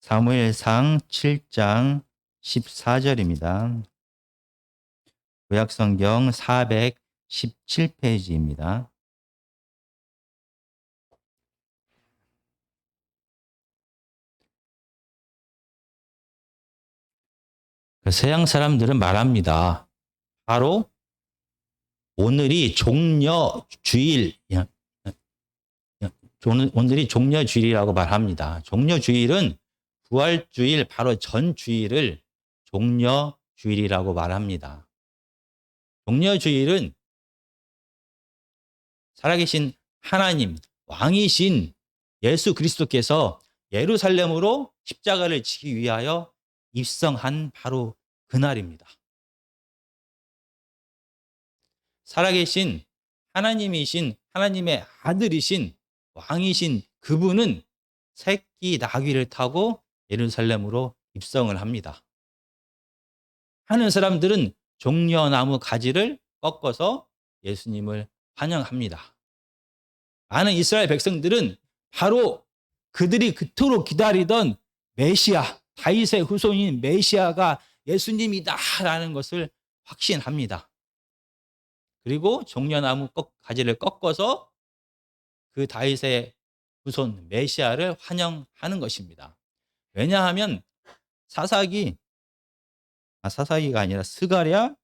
사무엘상 7장 14절입니다. 구약성경 417페이지입니다. 서양 사람들은 말합니다. 바로 오늘이 종려주일, 오늘이 종려주일이라고 말합니다. 종려주일은 부활주일 바로 전 주일을 종려주일이라고 말합니다. 종려주일은 살아계신 하나님, 왕이신 예수 그리스도께서 예루살렘으로 십자가를 지기 위하여 입성한 바로 그날입니다. 살아계신 하나님이신 하나님의 아들이신 왕이신 그분은 새끼 나귀를 타고 예루살렘으로 입성을 합니다. 하는 사람들은 종려나무 가지를 꺾어서 예수님을 환영합니다. 많은 이스라엘 백성들은 바로 그들이 그토록 기다리던 메시아, 다윗의 후손인 메시아가 예수님이다라는 것을 확신합니다. 그리고 종려나무 가지를 꺾어서 그 다윗의 후손 메시아를 환영하는 것입니다. 왜냐하면 사사기가 아니라 스가랴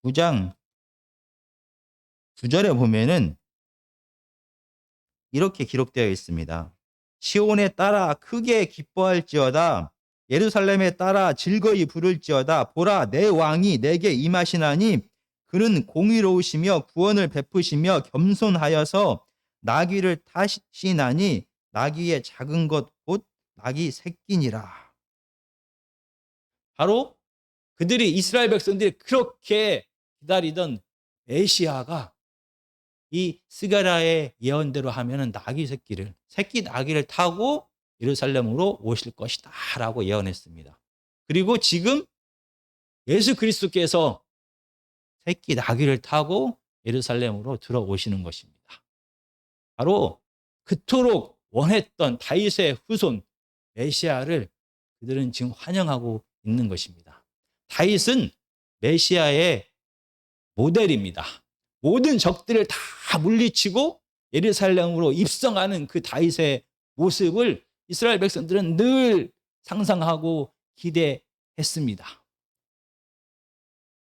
9장 9절에 보면은 이렇게 기록되어 있습니다. 시온에 따라 크게 기뻐할지어다. 예루살렘에 따라 즐거이 부를지어다. 보라, 내 왕이 내게 임하시나니 그는 공의로우시며 구원을 베푸시며 겸손하여서 나귀를 타시나니 나귀의 작은 것 곧 나귀 새끼니라. 바로 그들이 이스라엘 백성들이 그렇게 기다리던 메시아가 이 스가랴의 예언대로 하면은 새끼 나귀를 타고 예루살렘으로 오실 것이다 라고 예언했습니다. 그리고 지금 예수 그리스도께서 새끼 나귀를 타고 예루살렘으로 들어오시는 것입니다. 바로 그토록 원했던 다윗의 후손 메시아를 그들은 지금 환영하고 있는 것입니다. 다윗은 메시아의 모델입니다. 모든 적들을 다 물리치고 예루살렘으로 입성하는 그 다윗의 모습을 이스라엘 백성들은 늘 상상하고 기대했습니다.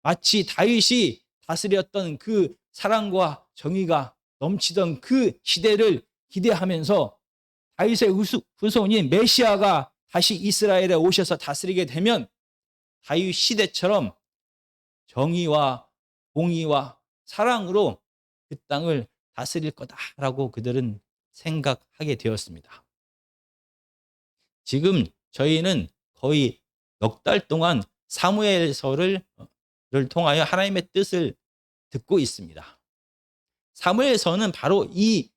마치 다윗이 다스렸던 그 사랑과 정의가 넘치던 그 시대를 기대하면서 다윗의 후손인 메시아가 다시 이스라엘에 오셔서 다스리게 되면 다윗 시대처럼 정의와 공의와 사랑으로 그 땅을 다스릴 거다라고 그들은 생각하게 되었습니다. 지금 저희는 거의 넉 달 동안 사무엘서를 통하여 하나님의 뜻을 듣고 있습니다. 사무엘서는 바로 이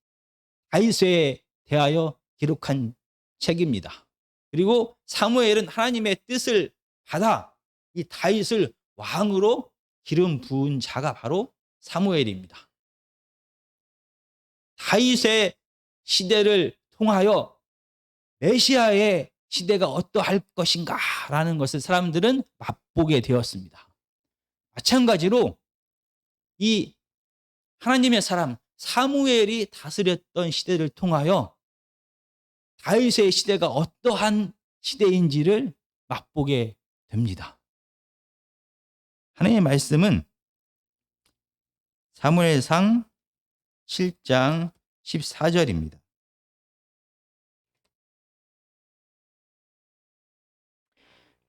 다윗에 대하여 기록한 책입니다. 그리고 사무엘은 하나님의 뜻을 받아 이 다윗을 왕으로 기름 부은 자가 바로 사무엘입니다. 다윗의 시대를 통하여 메시아의 시대가 어떠할 것인가라는 것을 사람들은 맛보게 되었습니다. 마찬가지로 이 하나님의 사람 사무엘이 다스렸던 시대를 통하여 다윗의 시대가 어떠한 시대인지를 맛보게 됩니다. 하나님의 말씀은 사무엘상 7장 14절입니다.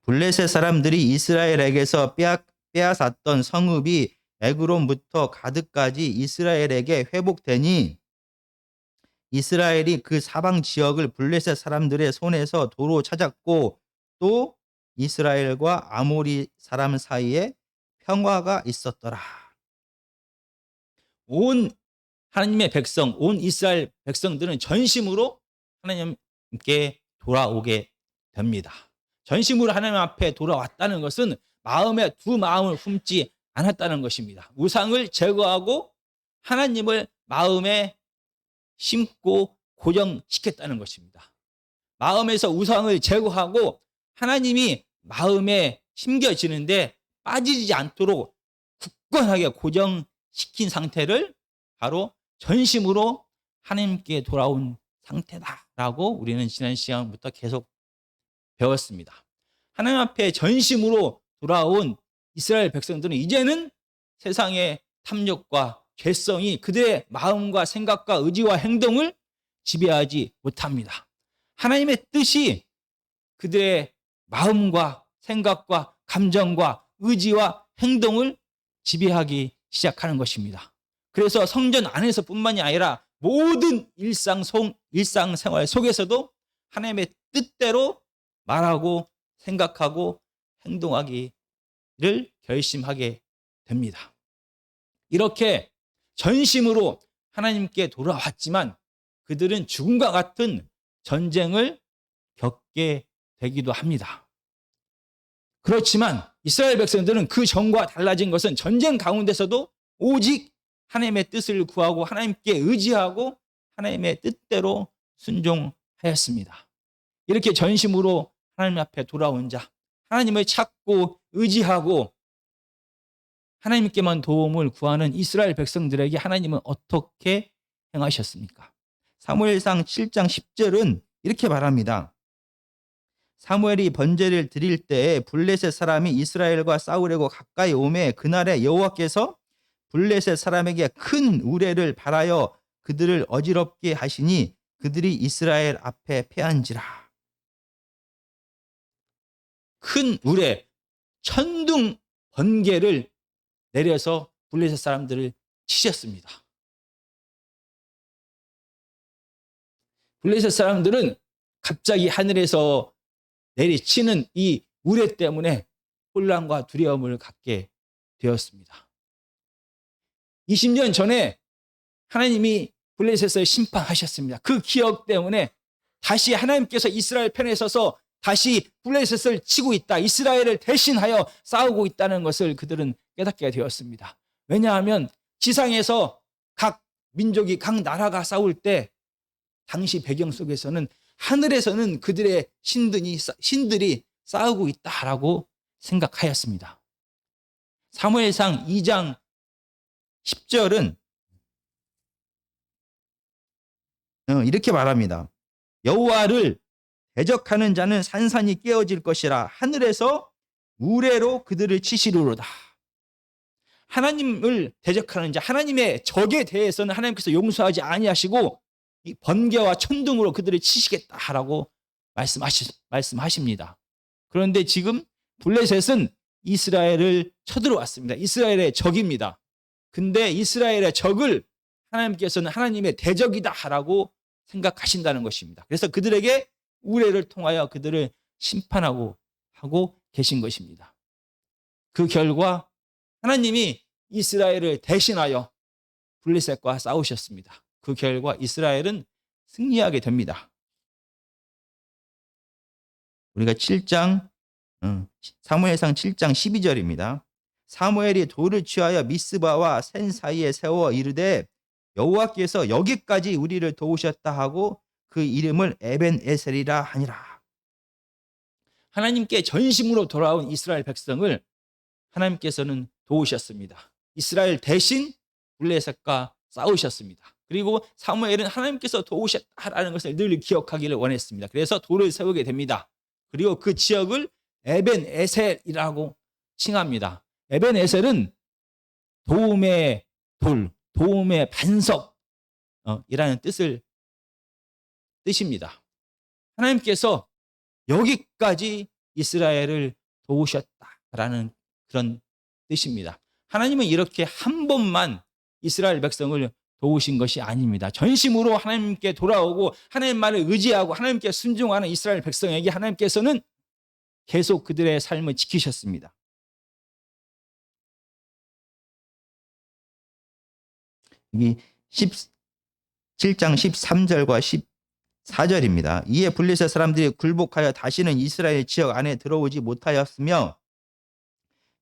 블레셋 사람들이 이스라엘에게서 빼앗았던 성읍이 에그론부터 가드까지 이스라엘에게 회복되니 이스라엘이 그 사방 지역을 블레셋 사람들의 손에서 도로 찾았고 또 이스라엘과 아모리 사람 사이에 평화가 있었더라. 온 하나님의 백성, 온 이스라엘 백성들은 전심으로 하나님께 돌아오게 됩니다. 전심으로 하나님 앞에 돌아왔다는 것은 마음에 두 마음을 품지 않았다는 것입니다. 우상을 제거하고 하나님을 마음에 심고 고정시켰다는 것입니다. 마음에서 우상을 제거하고 하나님이 마음에 심겨지는데 빠지지 않도록 굳건하게 고정시킨 상태를 바로 전심으로 하나님께 돌아온 상태다라고 우리는 지난 시간부터 계속 배웠습니다. 하나님 앞에 전심으로 돌아온 이스라엘 백성들은 이제는 세상의 탐욕과 죄성이 그들의 마음과 생각과 의지와 행동을 지배하지 못합니다. 하나님의 뜻이 그들의 마음과 생각과 감정과 의지와 행동을 지배하기 시작하는 것입니다. 그래서 성전 안에서뿐만이 아니라 모든 일상생활 속에서도 하나님의 뜻대로 말하고 생각하고 행동하기를 결심하게 됩니다. 이렇게 전심으로 하나님께 돌아왔지만 그들은 죽음과 같은 전쟁을 겪게 되기도 합니다. 그렇지만 이스라엘 백성들은 그 전과 달라진 것은 전쟁 가운데서도 오직 하나님의 뜻을 구하고 하나님께 의지하고 하나님의 뜻대로 순종하였습니다. 이렇게 전심으로 하나님 앞에 돌아온 자, 하나님을 찾고 의지하고 하나님께만 도움을 구하는 이스라엘 백성들에게 하나님은 어떻게 행하셨습니까? 사무엘상 7장 10절은 이렇게 말합니다. 사무엘이 번제를 드릴 때에 블레셋 사람이 이스라엘과 싸우려고 가까이 오매 그날에 여호와께서 블레셋 사람에게 큰 우레를 발하여 그들을 어지럽게 하시니 그들이 이스라엘 앞에 패한지라. 큰 우레, 천둥 번개를 내려서 블레셋 사람들을 치셨습니다. 블레셋 사람들은 갑자기 하늘에서 내리치는 이 우레 때문에 혼란과 두려움을 갖게 되었습니다. 20년 전에 하나님이 블레셋을 심판하셨습니다. 그 기억 때문에 다시 하나님께서 이스라엘 편에 서서 다시 블레셋을 치고 있다, 이스라엘을 대신하여 싸우고 있다는 것을 그들은 깨닫게 되었습니다. 왜냐하면 지상에서 각 민족이 각 나라가 싸울 때 당시 배경 속에서는 하늘에서는 그들의 신들이 싸우고 있다라고 생각하였습니다. 사무엘상 2장 10절은 이렇게 말합니다. 여호와를 대적하는 자는 산산이 깨어질 것이라 하늘에서 우레로 그들을 치시리로다. 하나님을 대적하는 자, 하나님의 적에 대해서는 하나님께서 용서하지 아니하시고 이 번개와 천둥으로 그들을 치시겠다라고 말씀하십니다. 그런데 지금 블레셋은 이스라엘을 쳐들어왔습니다. 이스라엘의 적입니다. 근데 이스라엘의 적을 하나님께서는 하나님의 대적이다라고 생각하신다는 것입니다. 그래서 그들에게 우레를 통하여 그들을 심판하고 하고 계신 것입니다. 그 결과 하나님이 이스라엘을 대신하여 블레셋과 싸우셨습니다. 그 결과 이스라엘은 승리하게 됩니다. 우리가 사무엘상 7장 12절입니다. 사무엘이 돌을 취하여 미스바와 센 사이에 세워 이르되 여호와께서 여기까지 우리를 도우셨다 하고 그 이름을 에벤에셀이라 하니라. 하나님께 전심으로 돌아온 이스라엘 백성을 하나님께서는 도우셨습니다. 이스라엘 대신 블레셋과 싸우셨습니다. 그리고 사무엘은 하나님께서 도우셨다라는 것을 늘 기억하기를 원했습니다. 그래서 돌을 세우게 됩니다. 그리고 그 지역을 에벤에셀이라고 칭합니다. 에벤에셀은 도움의 돌, 도움의 반석 이라는 뜻입니다. 하나님께서 여기까지 이스라엘을 도우셨다라는 그런 뜻입니다. 하나님은 이렇게 한 번만 이스라엘 백성을 도우신 것이 아닙니다. 전심으로 하나님께 돌아오고 하나님 말을 의지하고 하나님께 순종하는 이스라엘 백성에게 하나님께서는 계속 그들의 삶을 지키셨습니다. 여기 17장 13절과 14절입니다. 이에 블레셋 사람들이 굴복하여 다시는 이스라엘 지역 안에 들어오지 못하였으며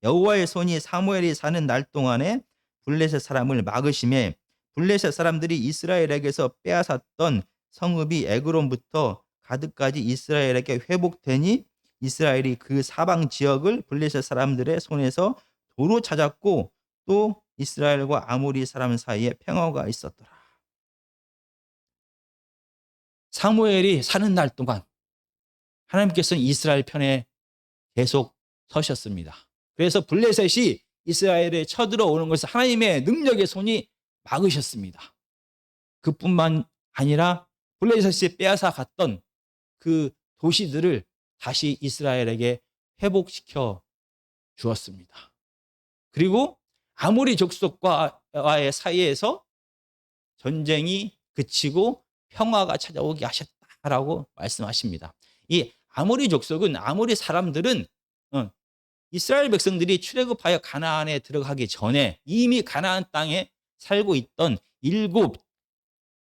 여호와의 손이 사무엘이 사는 날 동안에 블레셋 사람을 막으심에 블레셋 사람들이 이스라엘에게서 빼앗았던 성읍이 에그론부터 가드까지 이스라엘에게 회복되니 이스라엘이 그 사방 지역을 블레셋 사람들의 손에서 도로 찾았고 또 이스라엘과 아모리 사람 사이에 평화가 있었더라. 사무엘이 사는 날 동안 하나님께서는 이스라엘 편에 계속 서셨습니다. 그래서 블레셋이 이스라엘에 쳐들어오는 것을 하나님의 능력의 손이 막으셨습니다. 그뿐만 아니라 블레셋이 빼앗아 갔던 그 도시들을 다시 이스라엘에게 회복시켜 주었습니다. 그리고 아모리 족속과의 사이에서 전쟁이 그치고 평화가 찾아오게 하셨다라고 말씀하십니다. 이 아모리 족속은, 아모리 사람들은 이스라엘 백성들이 출애굽하여 가나안에 들어가기 전에 이미 가나안 땅에 살고 있던 7민족,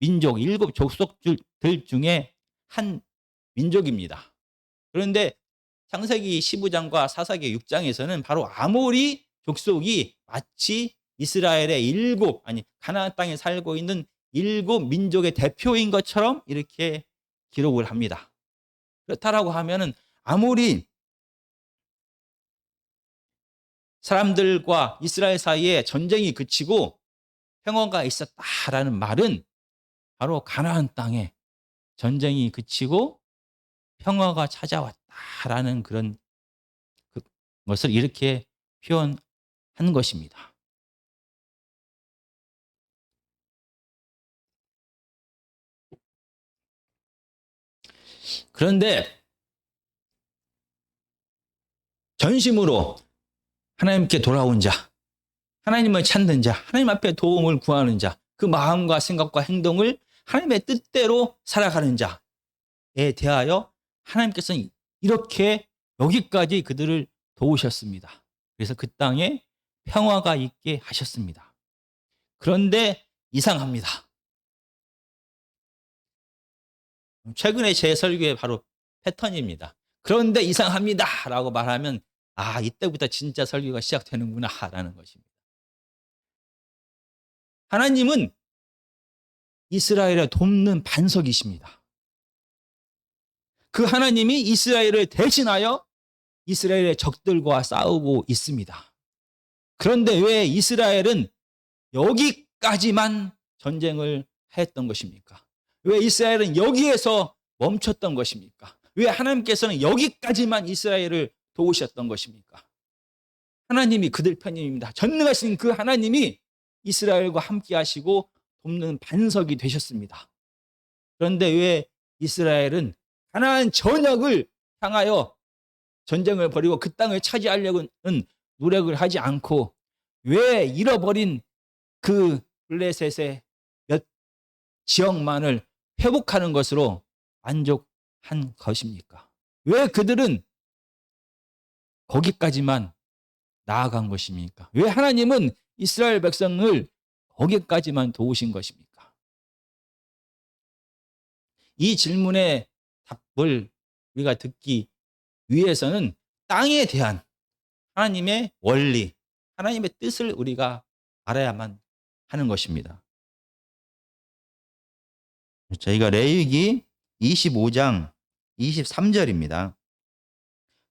7족속들 중에 한 민족입니다. 그런데 창세기 15장과 사사기 6장에서는 바로 아모리 족속이 마치 이스라엘의 가나안 땅에 살고 있는 7민족의 대표인 것처럼 이렇게 기록을 합니다. 그렇다라고 하면은 아모리 사람들과 이스라엘 사이에 전쟁이 그치고 평화가 있었다라는 말은 바로 가나안 땅에 전쟁이 그치고 평화가 찾아왔다라는 그런 것을 이렇게 표현한 것입니다. 그런데 전심으로 하나님께 돌아온 자, 하나님을 찾는 자, 하나님 앞에 도움을 구하는 자, 그 마음과 생각과 행동을 하나님의 뜻대로 살아가는 자에 대하여 하나님께서는 이렇게 여기까지 그들을 도우셨습니다. 그래서 그 땅에 평화가 있게 하셨습니다. 그런데 이상합니다. 최근에 제 설교의 바로 패턴입니다. 그런데 이상합니다 라고 말하면 이때부터 진짜 설교가 시작되는구나 라는 것입니다. 하나님은 이스라엘을 돕는 반석이십니다. 그 하나님이 이스라엘을 대신하여 이스라엘의 적들과 싸우고 있습니다. 그런데 왜 이스라엘은 여기까지만 전쟁을 했던 것입니까? 왜 이스라엘은 여기에서 멈췄던 것입니까? 왜 하나님께서는 여기까지만 이스라엘을 도우셨던 것입니까? 하나님이 그들 편입니다. 전능하신 그 하나님이 이스라엘과 함께 하시고 돕는 반석이 되셨습니다. 그런데 왜 이스라엘은 가나안 전역을 향하여 전쟁을 벌이고 그 땅을 차지하려고는 노력을 하지 않고 왜 잃어버린 그 블레셋의 몇 지역만을 회복하는 것으로 만족한 것입니까? 왜 그들은 거기까지만 나아간 것입니까? 왜 하나님은 이스라엘 백성을 거기까지만 도우신 것입니까? 이 질문의 답을 우리가 듣기 위해서는 땅에 대한 하나님의 원리, 하나님의 뜻을 우리가 알아야만 하는 것입니다. 저희가 레위기 25장 23절입니다.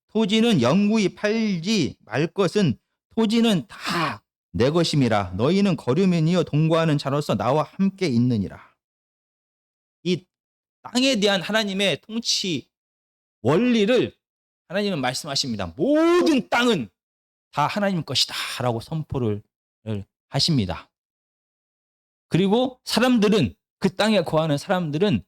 토지는 영구히 팔지 말 것은 토지는 다 내 것임이라. 너희는 거류민이여 동거하는 자로서 나와 함께 있느니라. 이 땅에 대한 하나님의 통치 원리를 하나님은 말씀하십니다. 모든 땅은 다 하나님 것이다 라고 선포를 하십니다. 그리고 사람들은, 그 땅에 거하는 사람들은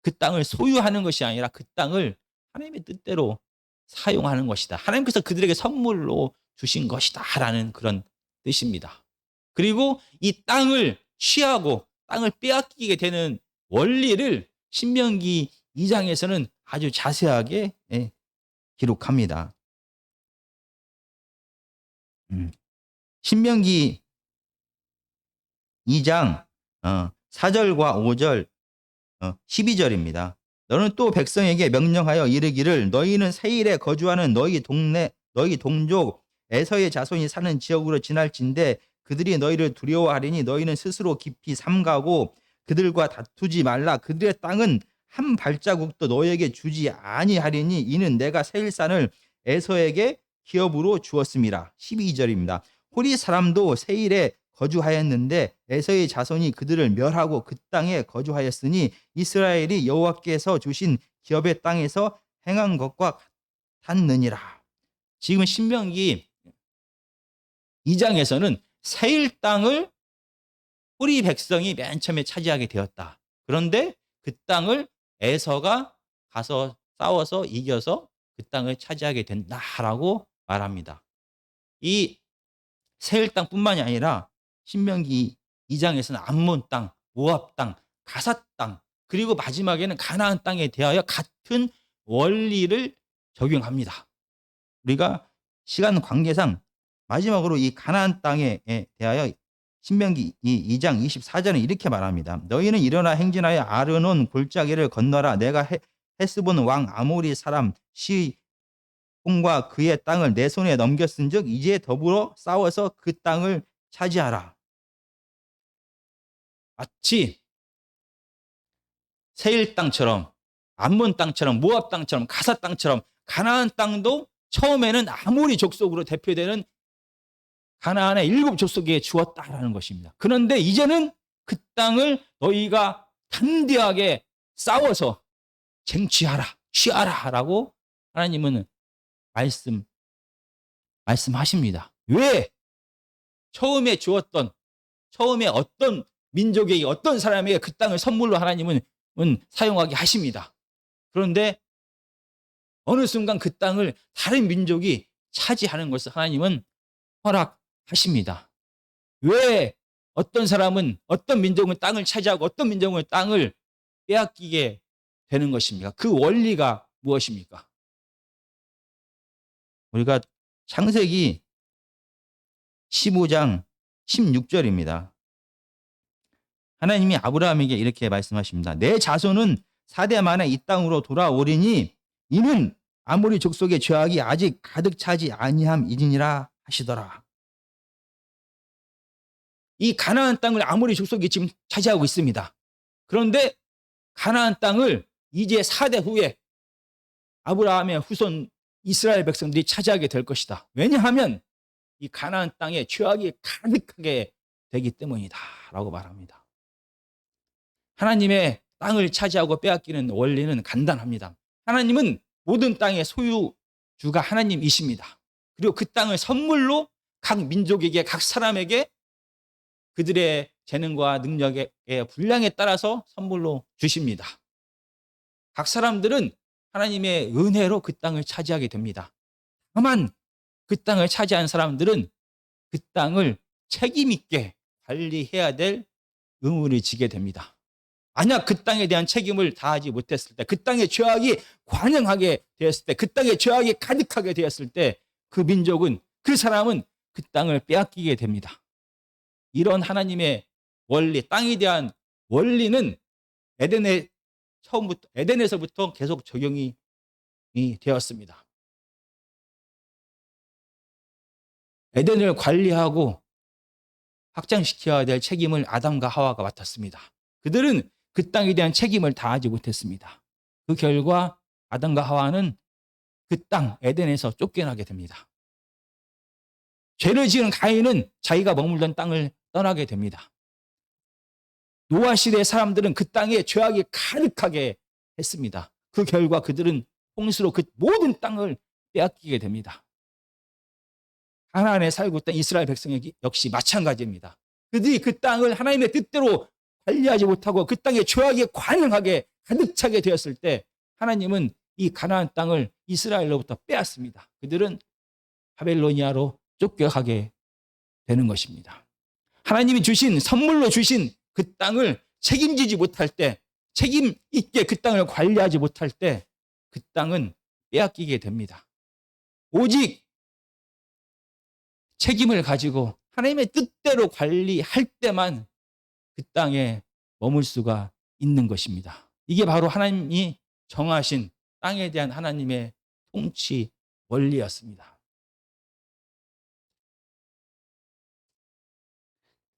그 땅을 소유하는 것이 아니라 그 땅을 하나님의 뜻대로 사용하는 것이다. 하나님께서 그들에게 선물로 주신 것이다 라는 그런 뜻입니다. 그리고 이 땅을 취하고 땅을 빼앗기게 되는 원리를 신명기 2장에서는 아주 자세하게 기록합니다. 신명기 2장 4절과 5절 12절입니다. 너는 또 백성에게 명령하여 이르기를 너희는 세일에 거주하는 너희 동네 너희 동족 에서의 자손이 사는 지역으로 지날진대 그들이 너희를 두려워하리니 너희는 스스로 깊이 삼가고 그들과 다투지 말라. 그들의 땅은 한 발자국도 너에게 주지 아니하리니 이는 내가 세일산을 에서에게 기업으로 주었습니다. 12절입니다. 호리 사람도 세일에 거주하였는데 에서의 자손이 그들을 멸하고 그 땅에 거주하였으니 이스라엘이 여호와께서 주신 기업의 땅에서 행한 것과 같느니라. 지금 신명기 2장에서는 세일 땅을 호리 백성이 맨 처음에 차지하게 되었다. 그런데 그 땅을 에서가 가서 싸워서 이겨서 그 땅을 차지하게 된다라고 말합니다. 이 세일 땅뿐만이 아니라 신명기 2장에서는 암몬 땅, 모압 땅, 가삿 땅, 그리고 마지막에는 가나안 땅에 대하여 같은 원리를 적용합니다. 우리가 시간 관계상 마지막으로 이 가나안 땅에 대하여 신명기 2장 24절은 이렇게 말합니다. 너희는 일어나 행진하여 아르논 골짜기를 건너라. 내가 헤스본 왕 아모리 사람 시혼과 그의 땅을 내 손에 넘겼은즉 이제 더불어 싸워서 그 땅을 차지하라. 마치 세일 땅처럼, 암몬 땅처럼, 모압 땅처럼, 가삿 땅처럼 가나안 땅도 처음에는 아모리 족속으로 대표되는 가나안의 7 족속에 주었다라는 것입니다. 그런데 이제는 그 땅을 너희가 단대하게 싸워서 쟁취하라, 취하라라고 하나님은 말씀하십니다. 왜? 처음에 주었던, 처음에 어떤 민족에게, 어떤 사람에게 그 땅을 선물로 하나님은 사용하게 하십니다. 그런데 어느 순간 그 땅을 다른 민족이 차지하는 것을 하나님은 허락하십니다. 왜 어떤 사람은, 어떤 민족은 땅을 차지하고 어떤 민족은 땅을 빼앗기게 되는 것입니까? 그 원리가 무엇입니까? 우리가 창세기 15장 16절입니다. 하나님이 아브라함에게 이렇게 말씀하십니다. 내 자손은 4대 만에 이 땅으로 돌아오리니 이는 아모리 족속의 죄악이 아직 가득 차지 아니함이니라 하시더라. 이 가나안 땅을 아모리 족속이 지금 차지하고 있습니다. 그런데 가나안 땅을 이제 4대 후에 아브라함의 후손 이스라엘 백성들이 차지하게 될 것이다. 왜냐하면 이 가나안 땅에 죄악이 가득하게 되기 때문이다 라고 말합니다. 하나님의 땅을 차지하고 빼앗기는 원리는 간단합니다. 하나님은 모든 땅의 소유주가 하나님이십니다. 그리고 그 땅을 선물로 각 민족에게, 각 사람에게 그들의 재능과 능력의 분량에 따라서 선물로 주십니다. 각 사람들은 하나님의 은혜로 그 땅을 차지하게 됩니다. 다만 그 땅을 차지한 사람들은 그 땅을 책임 있게 관리해야 될 의무를 지게 됩니다. 만약 그 땅에 대한 책임을 다하지 못했을 때, 그 땅의 죄악이 관영하게 되었을 때, 그 땅의 죄악이 가득하게 되었을 때 그 민족은, 그 사람은 그 땅을 빼앗기게 됩니다. 이런 하나님의 원리, 땅에 대한 원리는 에덴에서부터 계속 적용이 되었습니다. 에덴을 관리하고 확장시켜야 될 책임을 아담과 하와가 맡았습니다. 그들은 그 땅에 대한 책임을 다하지 못했습니다. 그 결과 아담과 하와는 그 땅 에덴에서 쫓겨나게 됩니다. 죄를 지은 가인은 자기가 머물던 땅을 떠나게 됩니다. 노아 시대의 사람들은 그 땅에 죄악이 가득하게 했습니다. 그 결과 그들은 홍수로 그 모든 땅을 빼앗기게 됩니다. 가나안에 살고 있던 이스라엘 백성에게 역시 마찬가지입니다. 그들이 그 땅을 하나님의 뜻대로 관리하지 못하고 그 땅에 죄악이 관영하게 가득 차게 되었을 때 하나님은 이 가나안 땅을 이스라엘로부터 빼앗습니다. 그들은 바벨로니아로 쫓겨가게 되는 것입니다. 하나님이 주신, 선물로 주신 그 땅을 책임지지 못할 때, 책임 있게 그 땅을 관리하지 못할 때 그 땅은 빼앗기게 됩니다. 오직 책임을 가지고 하나님의 뜻대로 관리할 때만 그 땅에 머물 수가 있는 것입니다. 이게 바로 하나님이 정하신 땅에 대한 하나님의 통치 원리였습니다.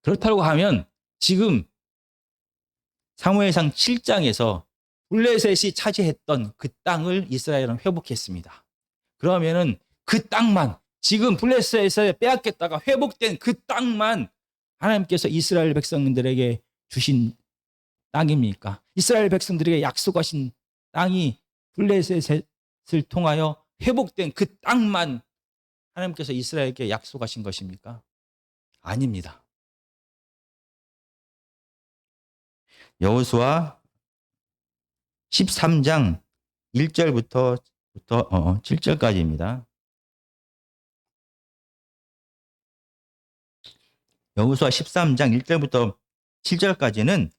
그렇다고 하면 지금 사무엘상 7장에서 블레셋이 차지했던 그 땅을 이스라엘은 회복했습니다. 그러면은 그 땅만, 지금 블레셋에서 빼앗겼다가 회복된 그 땅만 하나님께서 이스라엘 백성들에게 주신 땅입니까? 이스라엘 백성들에게 약속하신 땅이 블레셋을 통하여 회복된 그 땅만 하나님께서 이스라엘에게 약속하신 것입니까? 아닙니다. 여호수아 13장 1절부터 7절까지입니다. 여호수아 13장 1절부터 7절까지는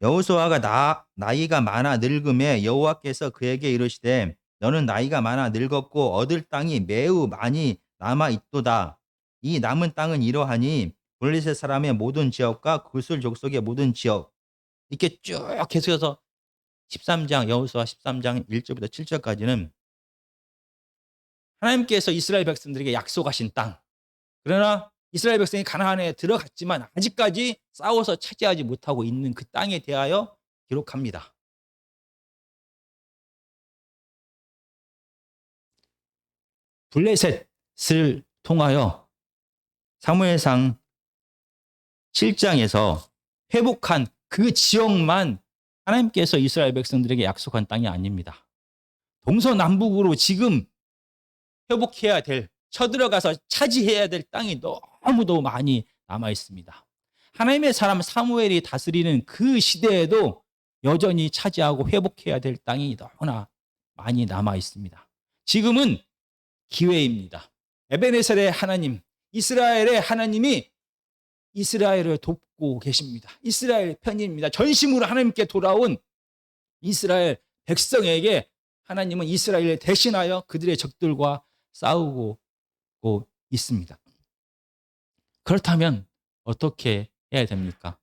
여호수아가 나이가 많아 늙음에 여호와께서 그에게 이르시되 너는 나이가 많아 늙었고 얻을 땅이 매우 많이 남아 있도다. 이 남은 땅은 이러하니 블레셋 사람의 모든 지역과 구슬 족속의 모든 지역, 이렇게 쭉 계속해서 13장 여호수아 13장 1절부터 7절까지는 하나님께서 이스라엘 백성들에게 약속하신 땅, 그러나 이스라엘 백성이 가나안에 들어갔지만 아직까지 싸워서 차지하지 못하고 있는 그 땅에 대하여 기록합니다. 블레셋을 통하여 사무엘상 7장에서 회복한 그 지역만 하나님께서 이스라엘 백성들에게 약속한 땅이 아닙니다. 동서남북으로 지금 회복해야 될, 쳐들어가서 차지해야 될 땅이 너무도 많이 남아 있습니다. 하나님의 사람 사무엘이 다스리는 그 시대에도 여전히 차지하고 회복해야 될 땅이 너무나 많이 남아 있습니다. 지금은 기회입니다. 에베네셀의 하나님, 이스라엘의 하나님이 이스라엘을 돕고 계십니다. 이스라엘 편입니다. 전심으로 하나님께 돌아온 이스라엘 백성에게 하나님은 이스라엘을 대신하여 그들의 적들과 싸우고 있습니다. 그렇다면 어떻게 해야 됩니까?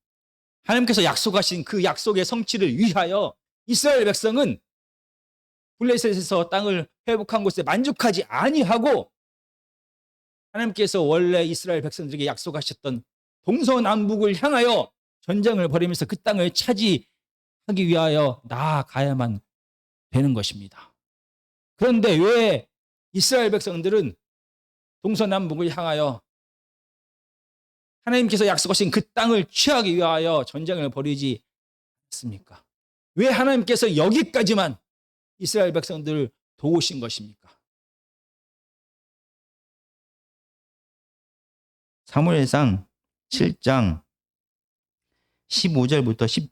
하나님께서 약속하신 그 약속의 성취를 위하여 이스라엘 백성은 블레셋에서 땅을 회복한 곳에 만족하지 아니하고 하나님께서 원래 이스라엘 백성들에게 약속하셨던 동서남북을 향하여 전쟁을 벌이면서 그 땅을 차지하기 위하여 나아가야만 되는 것입니다. 그런데 왜 이스라엘 백성들은 동서남북을 향하여 하나님께서 약속하신 그 땅을 취하기 위하여 전쟁을 벌이지 않습니까? 왜 하나님께서 여기까지만 이스라엘 백성들을 도우신 것입니까? 사무엘상 7장 15절부터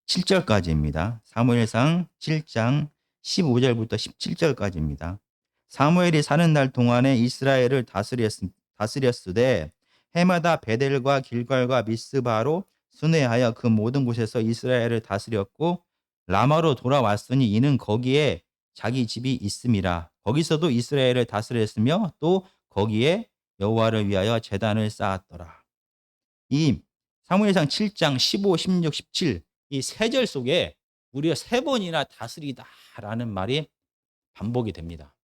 17절까지입니다. 사무엘상 7장 15절부터 17절까지입니다. 사무엘이 사는 날 동안에 이스라엘을 다스렸으되 해마다 베델과 길갈과 미스바로 순회하여 그 모든 곳에서 이스라엘을 다스렸고 라마로 돌아왔으니 이는 거기에 자기 집이 있음이라. 거기서도 이스라엘을 다스렸으며 또 거기에 여호와를 위하여 제단을 쌓았더라. 이 사무엘상 7장 15, 16, 17 이 세 절 속에 무려 3번이나 다스리다라는 말이 반복이 됩니다.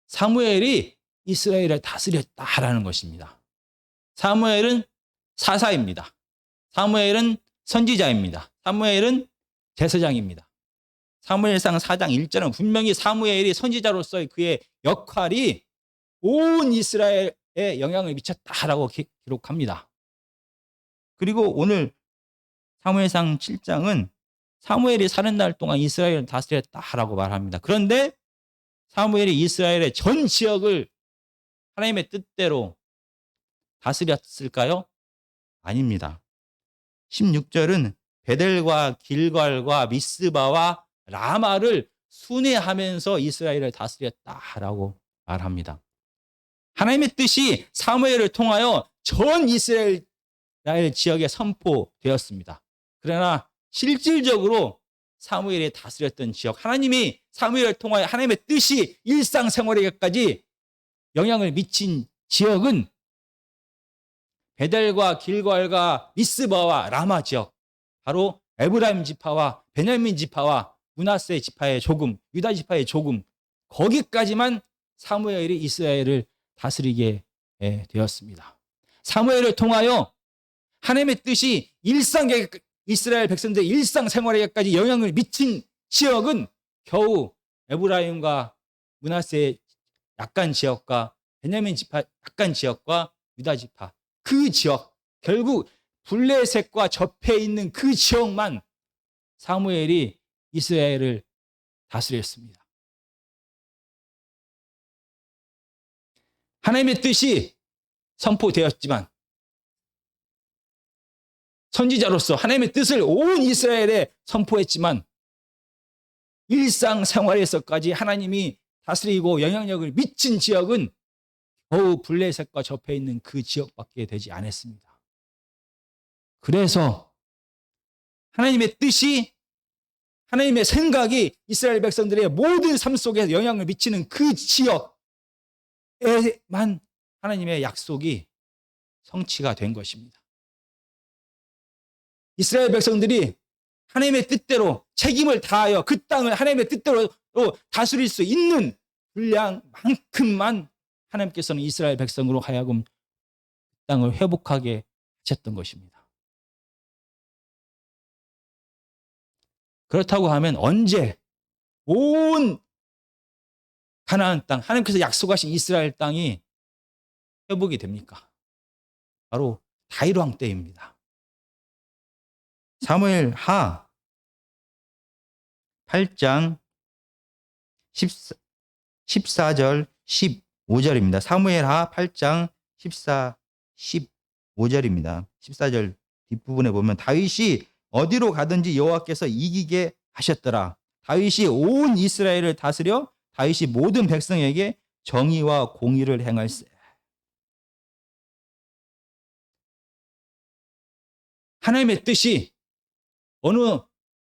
사무엘이 이스라엘을 다스렸다라는 것입니다. 사무엘은 사사입니다. 사무엘은 선지자입니다. 사무엘은 제사장입니다. 사무엘상 4장 1절은 분명히 사무엘이 선지자로서의 그의 역할이 온 이스라엘에 영향을 미쳤다라고 기록합니다. 그리고 오늘 사무엘상 7장은 사무엘이 사는 날 동안 이스라엘을 다스렸다라고 말합니다. 그런데 사무엘이 이스라엘의 전 지역을 하나님의 뜻대로 다스렸을까요? 아닙니다. 16절은 베델과 길갈과 미스바와 라마를 순회하면서 이스라엘을 다스렸다라고 말합니다. 하나님의 뜻이 사무엘을 통하여 전 이스라엘 지역에 선포되었습니다. 그러나 실질적으로 사무엘이 다스렸던 지역, 하나님이 사무엘을 통하여 하나님의 뜻이 일상생활에까지 영향을 미친 지역은 베델과 길갈과 미스바와 라마 지역, 바로 에브라임 지파와 베냐민 지파와 므낫세 지파의 조금, 유다 지파의 조금, 거기까지만 사무엘이 이스라엘을 다스리게 되었습니다. 사무엘을 통하여 하나님의 뜻이 이스라엘 백성들의 일상생활에까지 영향을 미친 지역은 겨우 에브라임과 므낫세의 약간 지역과 베냐민 지파 약간 지역과 유다 지파 그 지역, 결국 블레셋과 접해 있는 그 지역만 사무엘이 이스라엘을 다스렸습니다. 하나님의 뜻이 선포되었지만 선지자로서 하나님의 뜻을 온 이스라엘에 선포했지만 일상생활에서까지 하나님이 다스리고 영향력을 미친 지역은 겨우 블레셋과 접해 있는 그 지역밖에 되지 않았습니다. 그래서 하나님의 뜻이, 하나님의 생각이 이스라엘 백성들의 모든 삶 속에 영향을 미치는 그 지역에만 하나님의 약속이 성취가 된 것입니다. 이스라엘 백성들이 하나님의 뜻대로 책임을 다하여 그 땅을 하나님의 뜻대로 다스릴 수 있는 분량만큼만 하나님께서는 이스라엘 백성으로 하여금 땅을 회복하게 하셨던 것입니다. 그렇다고 하면 언제 온 가나안 땅, 하나님께서 약속하신 이스라엘 땅이 회복이 됩니까? 바로 다윗 왕 때입니다. 사무엘 하 8장 14절 15절입니다. 사무엘 하 8장 14, 15절입니다. 14절 뒷부분에 보면 다윗이 어디로 가든지 여호와께서 이기게 하셨더라. 다윗이 온 이스라엘을 다스려 다윗이 모든 백성에게 정의와 공의를 행할세. 하나님의 뜻이 어느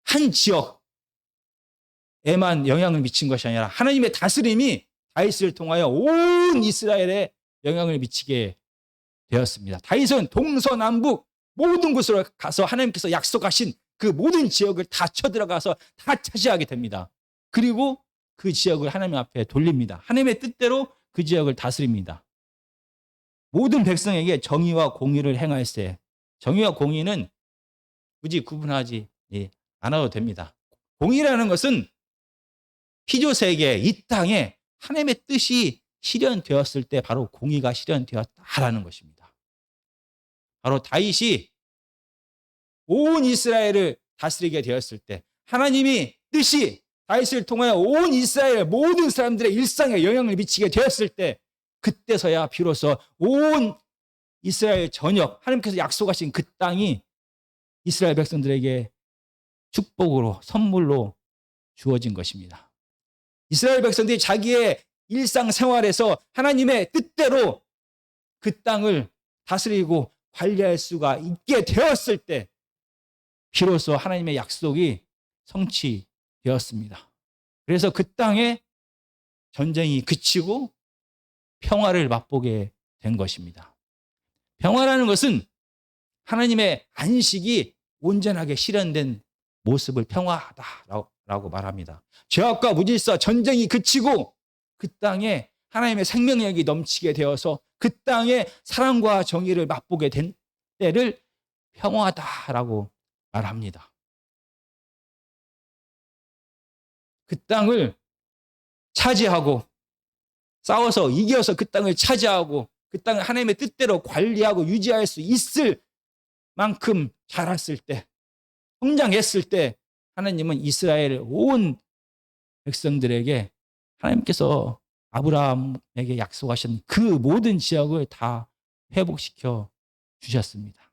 한 지역에만 영향을 미친 것이 아니라 하나님의 다스림이 다윗을 통하여 온 이스라엘에 영향을 미치게 되었습니다. 다윗은 동서남북 모든 곳으로 가서 하나님께서 약속하신 그 모든 지역을 다 쳐들어가서 다 차지하게 됩니다. 그리고 그 지역을 하나님 앞에 돌립니다. 하나님의 뜻대로 그 지역을 다스립니다. 모든 백성에게 정의와 공의를 행할세. 정의와 공의는 굳이 구분하지 않아도 됩니다. 공의라는 것은 피조세계 이 땅에 하나님의 뜻이 실현되었을 때 바로 공의가 실현되었다라는 것입니다. 바로 다윗이 온 이스라엘을 다스리게 되었을 때 하나님이 뜻이 다윗을 통하여 온 이스라엘 모든 사람들의 일상에 영향을 미치게 되었을 때 그때서야 비로소 온 이스라엘 전역 하나님께서 약속하신 그 땅이 이스라엘 백성들에게 축복으로 선물로 주어진 것입니다. 이스라엘 백성들이 자기의 일상생활에서 하나님의 뜻대로 그 땅을 다스리고 관리할 수가 있게 되었을 때 비로소 하나님의 약속이 성취되었습니다. 그래서 그 땅에 전쟁이 그치고 평화를 맛보게 된 것입니다. 평화라는 것은 하나님의 안식이 온전하게 실현된 모습을 평화하다라고 말합니다. 죄악과 무질서, 전쟁이 그치고 그 땅에 하나님의 생명력이 넘치게 되어서 그 땅에 사랑과 정의를 맛보게 된 때를 평화다라고 말합니다. 그 땅을 차지하고 싸워서 이겨서 그 땅을 차지하고 그 땅을 하나님의 뜻대로 관리하고 유지할 수 있을 만큼 자랐을 때, 성장했을 때 하나님은 이스라엘 온 백성들에게 하나님께서 아브라함에게 약속하신 그 모든 지역을 다 회복시켜 주셨습니다.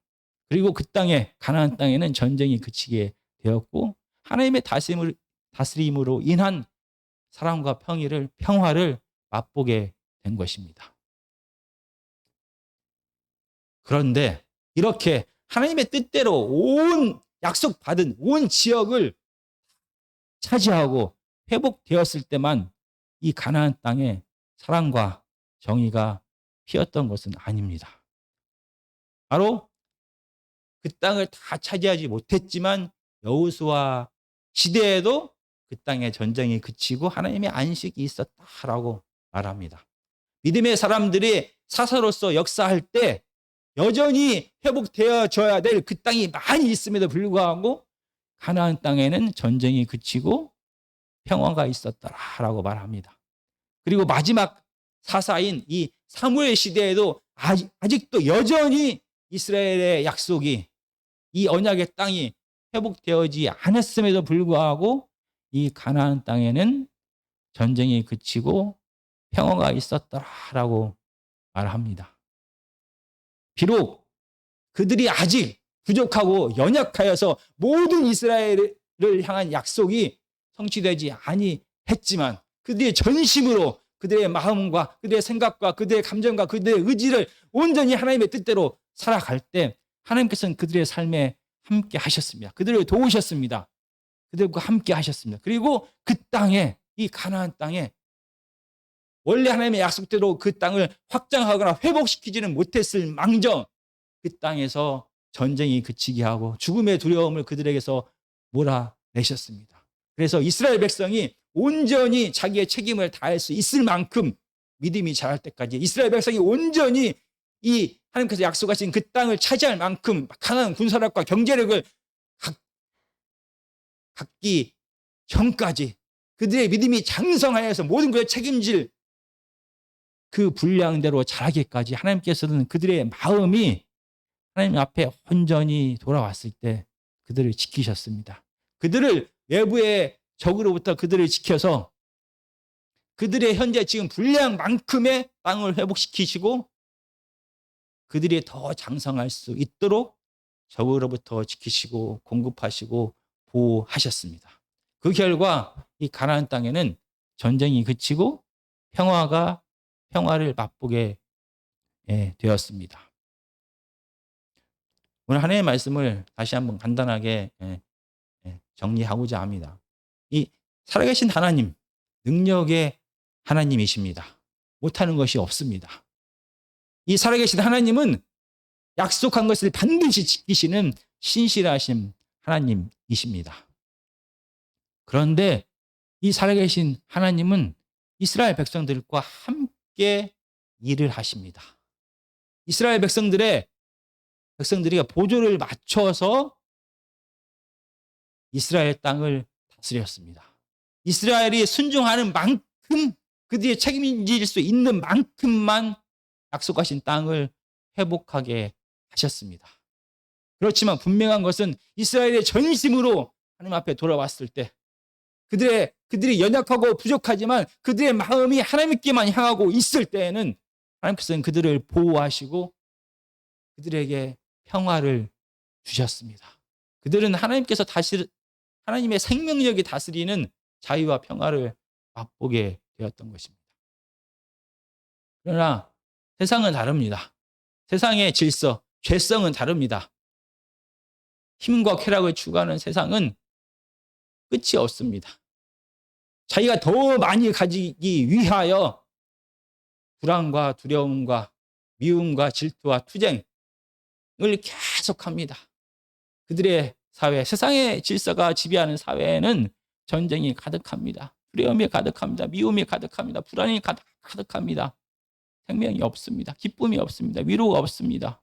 그리고 그 땅에 가나안 땅에는 전쟁이 그치게 되었고 하나님의 다스림으로 인한 사랑과 평화를 맛보게 된 것입니다. 그런데 이렇게 하나님의 뜻대로 온 약속받은 온 지역을 차지하고 회복되었을 때만 이 가나안 땅에 사랑과 정의가 피었던 것은 아닙니다. 바로 그 땅을 다 차지하지 못했지만 여호수아 시대에도 그 땅에 전쟁이 그치고 하나님의 안식이 있었다라고 말합니다. 믿음의 사람들이 사사로서 역사할 때 여전히 회복되어져야 될 그 땅이 많이 있음에도 불구하고 가나안 땅에는 전쟁이 그치고 평화가 있었더라라고 말합니다. 그리고 마지막 사사인 이 사무엘 시대에도 아직도 여전히 이스라엘의 약속이, 이 언약의 땅이 회복되어지지 않았음에도 불구하고 이 가나안 땅에는 전쟁이 그치고 평화가 있었더라라고 말합니다. 비록 그들이 아직 부족하고 연약하여서 모든 이스라엘을 향한 약속이 성취되지 아니했지만 그들의 전심으로 그들의 마음과 그들의 생각과 그들의 감정과 그들의 의지를 온전히 하나님의 뜻대로 살아갈 때 하나님께서는 그들의 삶에 함께 하셨습니다. 그들을 도우셨습니다. 그들과 함께 하셨습니다. 그리고 그 땅에, 이 가나안 땅에 원래 하나님의 약속대로 그 땅을 확장하거나 회복시키지는 못했을 망정 그 땅에서 전쟁이 그치게 하고 죽음의 두려움을 그들에게서 몰아내셨습니다. 그래서 이스라엘 백성이 온전히 자기의 책임을 다할 수 있을 만큼 믿음이 자랄 때까지 이스라엘 백성이 온전히 이 하나님께서 약속하신 그 땅을 차지할 만큼 강한 군사력과 경제력을 갖기 전까지 그들의 믿음이 장성하여서 모든 것을 책임질 그 분량대로 자라기까지 하나님께서는 그들의 마음이 하나님 앞에 온전히 돌아왔을 때 그들을 지키셨습니다. 그들을 외부의 적으로부터 그들을 지켜서 그들의 현재 지금 분량만큼의 땅을 회복시키시고 그들이 더 장성할 수 있도록 적으로부터 지키시고 공급하시고 보호하셨습니다. 그 결과 이 가나안 땅에는 전쟁이 그치고 평화를 맛보게 되었습니다. 오늘 하나님의 말씀을 다시 한번 간단하게 정리하고자 합니다. 이 살아계신 하나님, 능력의 하나님이십니다. 못하는 것이 없습니다. 이 살아계신 하나님은 약속한 것을 반드시 지키시는 신실하신 하나님이십니다. 그런데 이 살아계신 하나님은 이스라엘 백성들과 함께 일을 하십니다. 이스라엘 백성들이 보조를 맞춰서 이스라엘 땅을 다스렸습니다. 이스라엘이 순종하는 만큼 그들이 책임질 수 있는 만큼만 약속하신 땅을 회복하게 하셨습니다. 그렇지만 분명한 것은 이스라엘의 전심으로 하나님 앞에 돌아왔을 때 그들이 연약하고 부족하지만 그들의 마음이 하나님께만 향하고 있을 때에는 하나님께서는 그들을 보호하시고 그들에게 평화를 주셨습니다. 그들은 하나님의 생명력이 다스리는 자유와 평화를 맛보게 되었던 것입니다. 그러나 세상은 다릅니다. 세상의 질서, 죄성은 다릅니다. 힘과 쾌락을 추구하는 세상은 끝이 없습니다. 자기가 더 많이 가지기 위하여 불안과 두려움과 미움과 질투와 투쟁을 계속합니다. 그들의 사회, 세상의 질서가 지배하는 사회에는 전쟁이 가득합니다. 두려움이 가득합니다. 미움이 가득합니다. 불안이 가득합니다. 생명이 없습니다. 기쁨이 없습니다. 위로가 없습니다.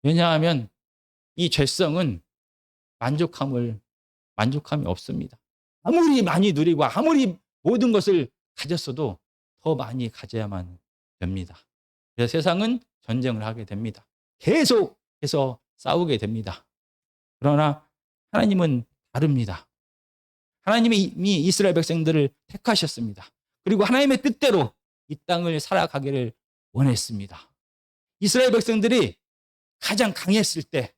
왜냐하면 이 죄성은 만족함이 없습니다. 아무리 많이 누리고 아무리 모든 것을 가졌어도 더 많이 가져야만 됩니다. 그래서 세상은 전쟁을 하게 됩니다. 계속해서 싸우게 됩니다. 그러나 하나님은 다릅니다. 하나님이 이미 이스라엘 백성들을 택하셨습니다. 그리고 하나님의 뜻대로 이 땅을 살아가기를 원했습니다. 이스라엘 백성들이 가장 강했을 때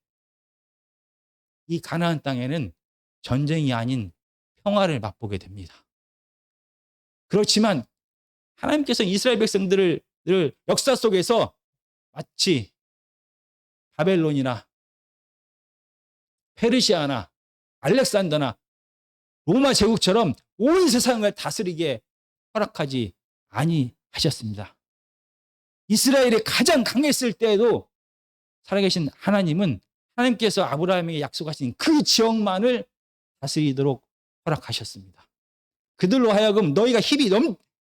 이 가나안 땅에는 전쟁이 아닌 평화를 맛보게 됩니다. 그렇지만 하나님께서 이스라엘 백성들을 역사 속에서 마치 바벨론이나 페르시아나 알렉산더나 로마 제국처럼 온 세상을 다스리게 허락하지 아니하셨습니다. 이스라엘이 가장 강했을 때에도 살아계신 하나님께서 아브라함에게 약속하신 그 지역만을 다스리도록 허락하셨습니다. 그들로 하여금 너희가 힘이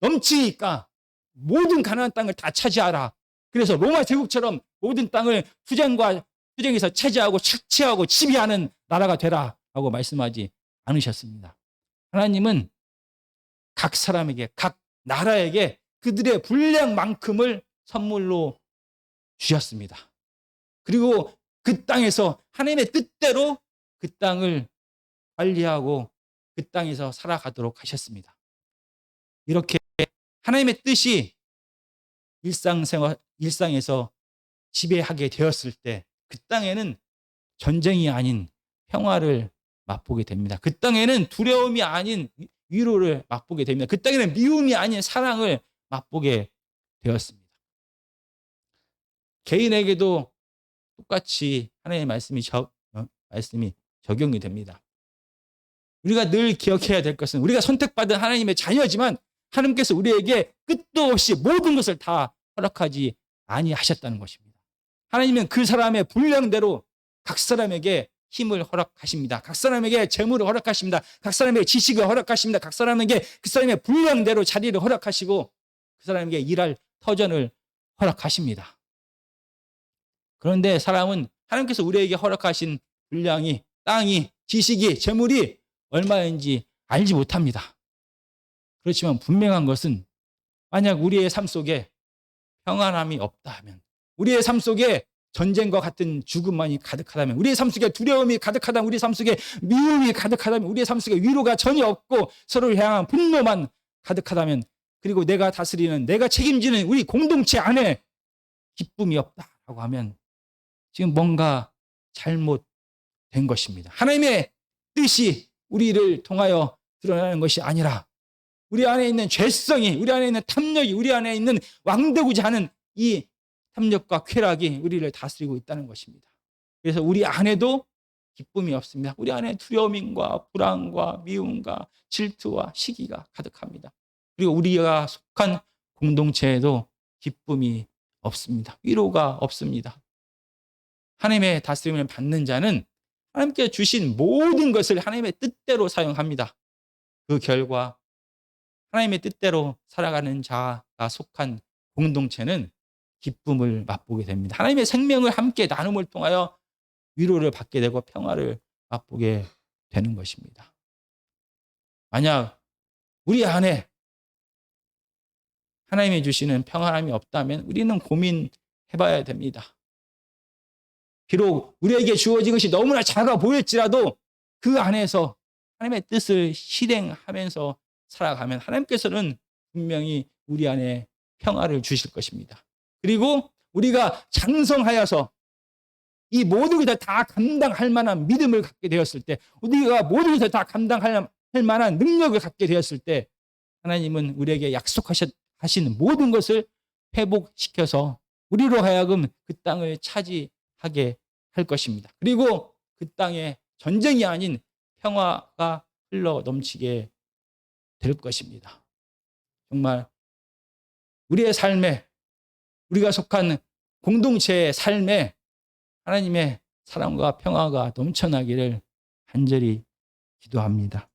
넘치니까 모든 가나안 땅을 다 차지하라. 그래서 로마 제국처럼 모든 땅을 투쟁에서 차지하고 착취하고 지배하는 나라가 되라라고 말씀하지 않으셨습니다. 하나님은 각 사람에게, 각 나라에게 그들의 분량만큼을 선물로 주셨습니다. 그리고 그 땅에서 하나님의 뜻대로 그 땅을 관리하고 그 땅에서 살아가도록 하셨습니다. 이렇게 하나님의 뜻이 일상에서 지배하게 되었을 때 그 땅에는 전쟁이 아닌 평화를 맛보게 됩니다. 그 땅에는 두려움이 아닌 위로를 맛보게 됩니다. 그 땅에는 미움이 아닌 사랑을 맛보게 되었습니다. 개인에게도 똑같이 하나님의 말씀이 적용이 됩니다. 우리가 늘 기억해야 될 것은 우리가 선택받은 하나님의 자녀지만 하나님께서 우리에게 끝도 없이 모든 것을 다 허락하지 아니하셨다는 것입니다. 하나님은 그 사람의 분량대로 각 사람에게 힘을 허락하십니다. 각 사람에게 재물을 허락하십니다. 각 사람에게 지식을 허락하십니다. 각 사람에게 그 사람의 분량대로 자리를 허락하시고 그 사람에게 일할 터전을 허락하십니다. 그런데 사람은 하나님께서 우리에게 허락하신 분량이, 땅이, 지식이, 재물이 얼마인지 알지 못합니다. 그렇지만 분명한 것은 만약 우리의 삶 속에 평안함이 없다 하면, 우리의 삶 속에 전쟁과 같은 죽음만이 가득하다면, 우리의 삶 속에 두려움이 가득하다면, 우리의 삶 속에 미움이 가득하다면, 우리의 삶 속에 위로가 전혀 없고 서로를 향한 분노만 가득하다면, 그리고 내가 다스리는, 내가 책임지는 우리 공동체 안에 기쁨이 없다라고 하면 지금 뭔가 잘못된 것입니다. 하나님의 뜻이 우리를 통하여 드러나는 것이 아니라 우리 안에 있는 죄성이, 우리 안에 있는 탐욕이, 우리 안에 있는 왕되고자 하는 이 탐욕과 쾌락이 우리를 다스리고 있다는 것입니다. 그래서 우리 안에도 기쁨이 없습니다. 우리 안에 두려움과 불안과 미움과 질투와 시기가 가득합니다. 그리고 우리가 속한 공동체에도 기쁨이 없습니다. 위로가 없습니다. 하나님의 다스림을 받는 자는 하나님께 주신 모든 것을 하나님의 뜻대로 사용합니다. 그 결과 하나님의 뜻대로 살아가는 자가 속한 공동체는 기쁨을 맛보게 됩니다. 하나님의 생명을 함께 나눔을 통하여 위로를 받게 되고 평화를 맛보게 되는 것입니다. 만약 우리 안에 하나님이 주시는 평안함이 없다면 우리는 고민해봐야 됩니다. 비록 우리에게 주어진 것이 너무나 작아 보일지라도 그 안에서 하나님의 뜻을 실행하면서 살아가면 하나님께서는 분명히 우리 안에 평화를 주실 것입니다. 그리고 우리가 장성하여서 이 모든 것을 다 감당할 만한 믿음을 갖게 되었을 때, 우리가 모든 것을 다 감당할 만한 능력을 갖게 되었을 때 하나님은 우리에게 약속하신 모든 것을 회복시켜서 우리로 하여금 그 땅을 차지하게 할 것입니다. 그리고 그 땅에 전쟁이 아닌 평화가 흘러 넘치게 될 것입니다. 정말 우리의 삶에, 우리가 속한 공동체의 삶에 하나님의 사랑과 평화가 넘쳐나기를 간절히 기도합니다.